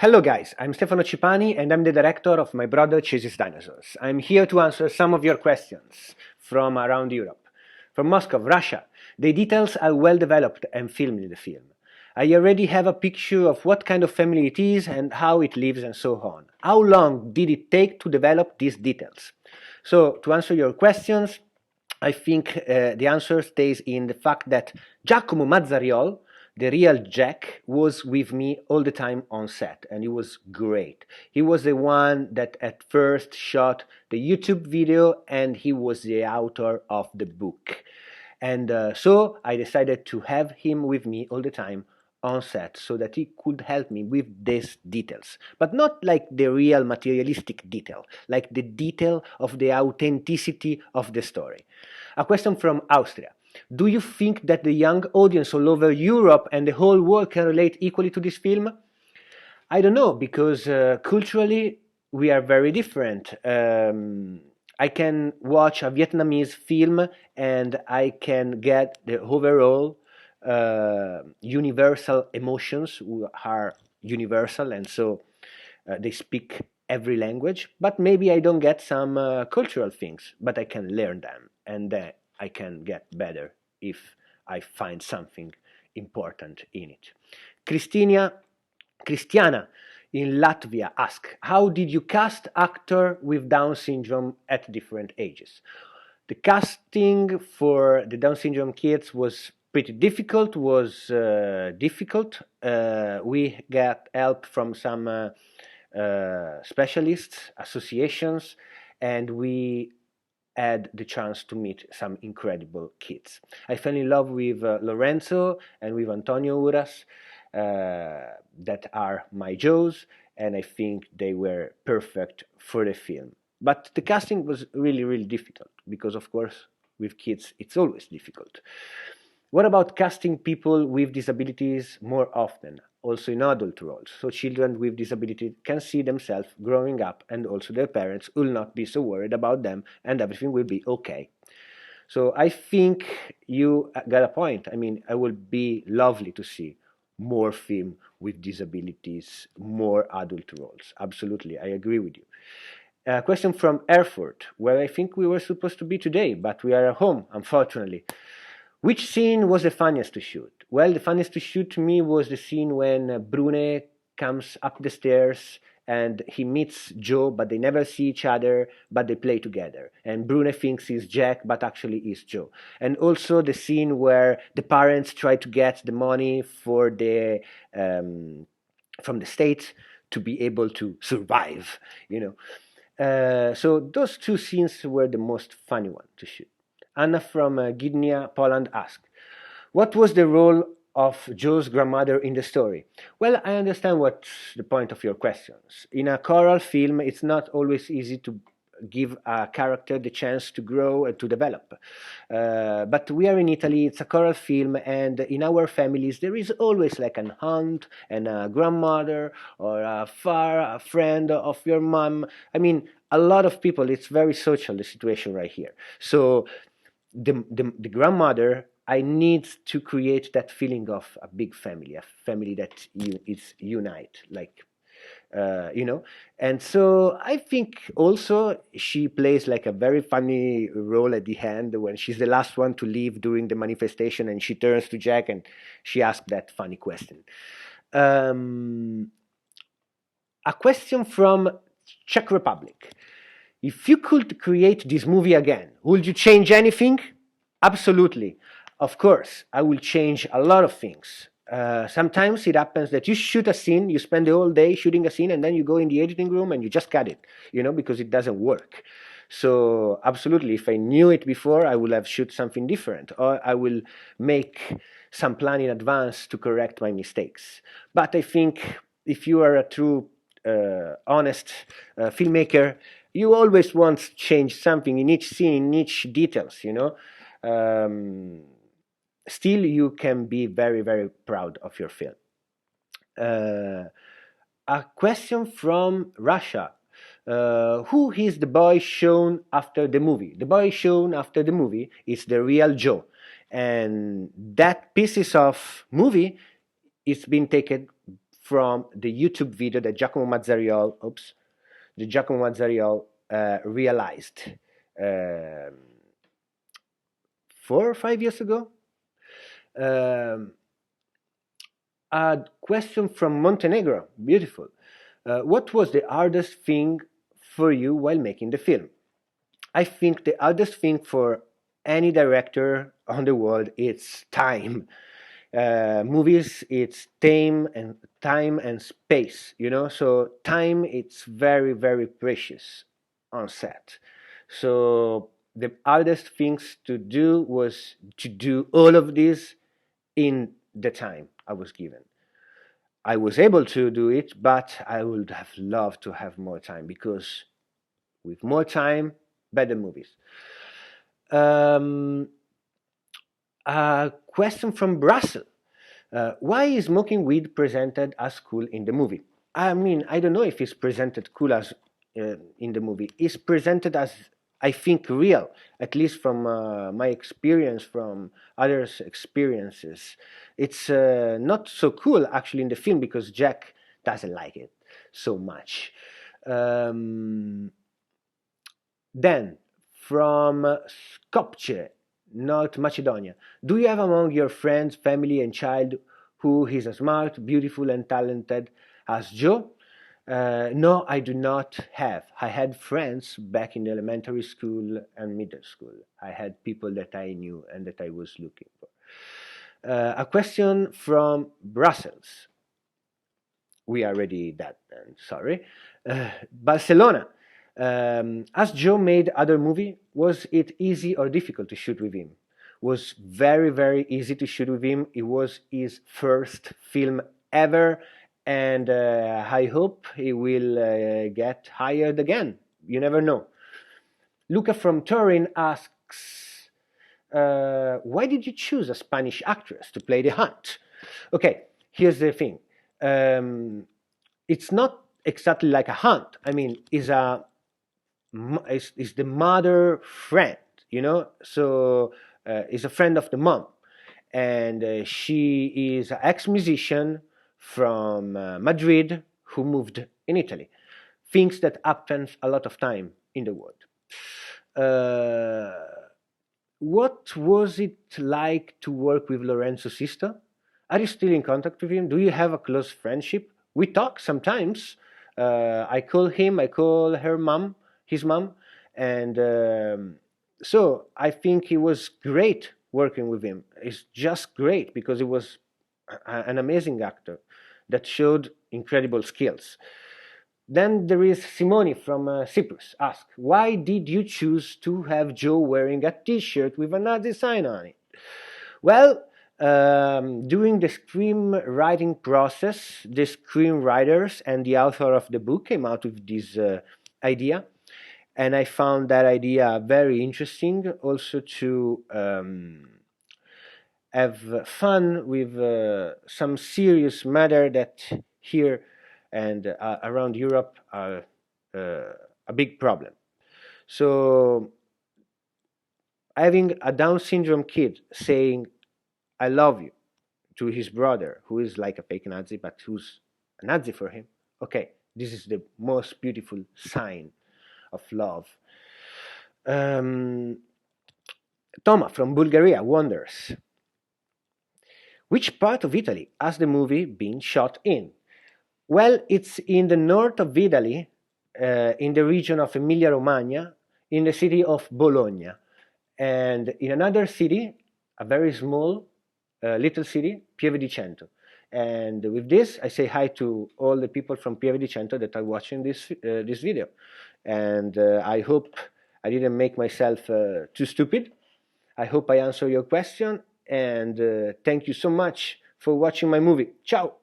Hello guys, I'm Stefano Cipani and I'm the director of My Brother Chases Dinosaurs. I'm here to answer some of your questions from around Europe. From Moscow, Russia, the details are well developed and filmed in the film. I already have a picture of what kind of family it is and how it lives and so on. How long did it take to develop these details? So, to answer your questions, I think the answer stays in the fact that Giacomo Mazzariol, the real Jack, was with me all the time on set, and he was great. He was the one that at first shot the YouTube video, and he was the author of the book. And so I decided to have him with me all the time on set so that he could help me with these details, but not like the real materialistic detail, like the detail of the authenticity of the story. A question from Austria. Do you think that the young audience all over Europe and the whole world can relate equally to this film? I don't know, because culturally we are very different. I can watch a Vietnamese film and I can get the overall universal emotions who are universal, and so they speak every language, but maybe I don't get some cultural things, but I can learn them, and I can get better if I find something important in it. Christiana in Latvia asks, how did you cast actor with Down syndrome at different ages? The casting for the Down syndrome kids was pretty difficult, we got help from some specialists, associations, and we had the chance to meet some incredible kids. I fell in love with Lorenzo and with Antonio Uras, that are my Joes, and I think they were perfect for the film. But the casting was really, really difficult because, of course, with kids, it's always difficult. What about casting people with disabilities more often, also in adult roles, so children with disability can see themselves growing up and also their parents will not be so worried about them and everything will be okay? So I think you got a point. I mean, it would be lovely to see more film with disabilities, more adult roles. Absolutely, I agree with you. A question from Erfurt, where I think we were supposed to be today, but we are at home, unfortunately. Which scene was the funniest to shoot? Well, the funniest to shoot to me was the scene when Brune comes up the stairs and he meets Joe, but they never see each other, but they play together. And Brune thinks he's Jack, but actually he's Joe. And also the scene where the parents try to get the money for from the state to be able to survive, So those two scenes were the most funny one to shoot. Anna from Gdynia, Poland asked, what was the role of Joe's grandmother in the story? Well, I understand what's the point of your questions. In a choral film, it's not always easy to give a character the chance to grow and to develop. But we are in Italy, it's a choral film, and in our families there is always like an aunt and a grandmother or a friend of your mom. I mean, a lot of people, it's very social, the situation right here. So the grandmother, I need to create that feeling of a big family, a family that is unite, like, And so I think also she plays like a very funny role at the end when she's the last one to leave during the manifestation and she turns to Jack and she asks that funny question. A question from Czech Republic. If you could create this movie again, would you change anything? Absolutely. Of course, I will change a lot of things. Sometimes it happens that you shoot a scene, you spend the whole day shooting a scene, and then you go in the editing room and you just cut it, because it doesn't work. So absolutely, if I knew it before, I would have shot something different, or I will make some plan in advance to correct my mistakes. But I think if you are a true, honest filmmaker, you always want to change something in each scene, in each details, Still, you can be very, very proud of your film. A question from Russia. Who is the boy shown after the movie? The boy shown after the movie is the real Joe. And that pieces of movie is been taken from the YouTube video that Giacomo Mazzariol, realized 4 or 5 years ago. A question from Montenegro, beautiful. What was the hardest thing for you while making the film? I think the hardest thing for any director on the world is time. Movies, it's time and space, so time, it's very, very precious on set. So the hardest things to do was to do all of this in the time I was given. I was able to do it, but I would have loved to have more time, because with more time, better movies. A question from Brussels. Why is smoking weed presented as cool in the movie? I mean, I don't know if it's presented cool as in the movie. It's presented as, I think, real, at least from my experience, from others' experiences. It's not so cool, actually, in the film, because Jack doesn't like it so much. Then, from Skopje, North Macedonia. Do you have among your friends, family, and child who is as smart, beautiful, and talented as Joe? No, I do not have. I had friends back in elementary school and middle school. I had people that I knew and that I was looking for. A question from Brussels. We are already that, sorry. Barcelona. As Joe made other movie, was it easy or difficult to shoot with him? Was very, very easy to shoot with him. It was his first film ever, and I hope he will get hired again. You never know. Luca from Turin asks, why did you choose a Spanish actress to play the hunt? Okay, here's the thing. It's not exactly like a hunt. I mean, is the mother friend, so is a friend of the mom, and she is an ex-musician from Madrid who moved in Italy. Things that happens a lot of time in the world. What was it like to work with Lorenzo Sisto? Are you still in contact with him? Do you have a close friendship? We talk sometimes. I call him, I call her mom, his mom, and so I think it was great working with him. It's just great because he was an amazing actor that showed incredible skills. Then there is Simone from Cyprus. Ask, why did you choose to have Joe wearing a T-shirt with a Nazi sign on it? Well, during the screenwriting process, the screenwriters and the author of the book came out with this idea, and I found that idea very interesting. Also to have fun with some serious matter that here and around Europe are a big problem. So having a Down syndrome kid saying "I love you" to his brother, who is like a fake Nazi, but who's a Nazi for him, okay, this is the most beautiful sign of love. Toma from Bulgaria wonders, which part of Italy has the movie been shot in? Well, it's in the north of Italy, in the region of Emilia-Romagna, in the city of Bologna, and in another city, a very small, little city, Pieve di Cento. And with this, I say hi to all the people from Pieve di Cento that are watching this video. And I hope I didn't make myself too stupid. I hope I answer your question, and thank you so much for watching my movie. Ciao!